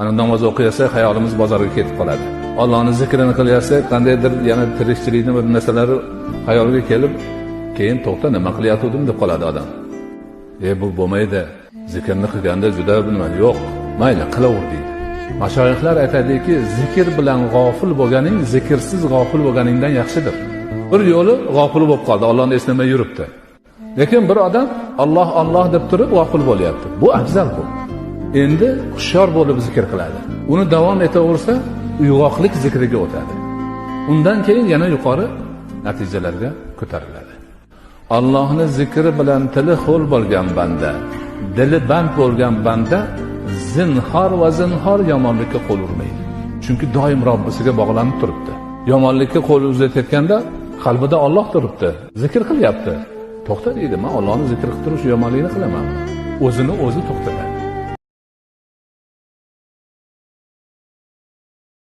Ana namoz o'qiyasak, xayolimiz bozorga ketib qoladi. Allohning zikrini qilyapsak, qandaydir yana tirikchilikni bir narsalari xayolga kelib, keyin to'xta nima qilyotgandim deb qoladi odam. Bu bo'lmaydi. Zikrni qilganda juda nima yo'q. Mayli, qilaver deydi. Mashoyixlar aytadiki, zikr bilan g'ofil bo'lganing, zikrsiz g'ofil bo'lganingdan yaxshidir. Bir yo'li g'ofil bo'lib qoldi, Allohni eslamay yuribdi. Lekin bir odam Alloh Alloh deb turib g'ofil bo'lyapti. Bu afzal bu. Endi hushyor bo'lib zikr qiladi. Uni davom etaversa, uyg'oqlik zikriga o'tadi. Undan keyin yana yuqori natijalarga ko'tariladi. Allohning zikri bilan tili xo'l bo'lgan banda, dili band bo'lgan banda zinhor va zinhor yomonlikka qo'l urmaydi. Chunki doim Robbisiga bog'lanib turibdi. Yomonlikka qo'l uzatayotganda qalbida Alloh turibdi, zikr qilyapti. To'xta deydi, men Allohni zikr qilib turib shu yomonlikni qilaman. O'zini o'zi to'xtatadi.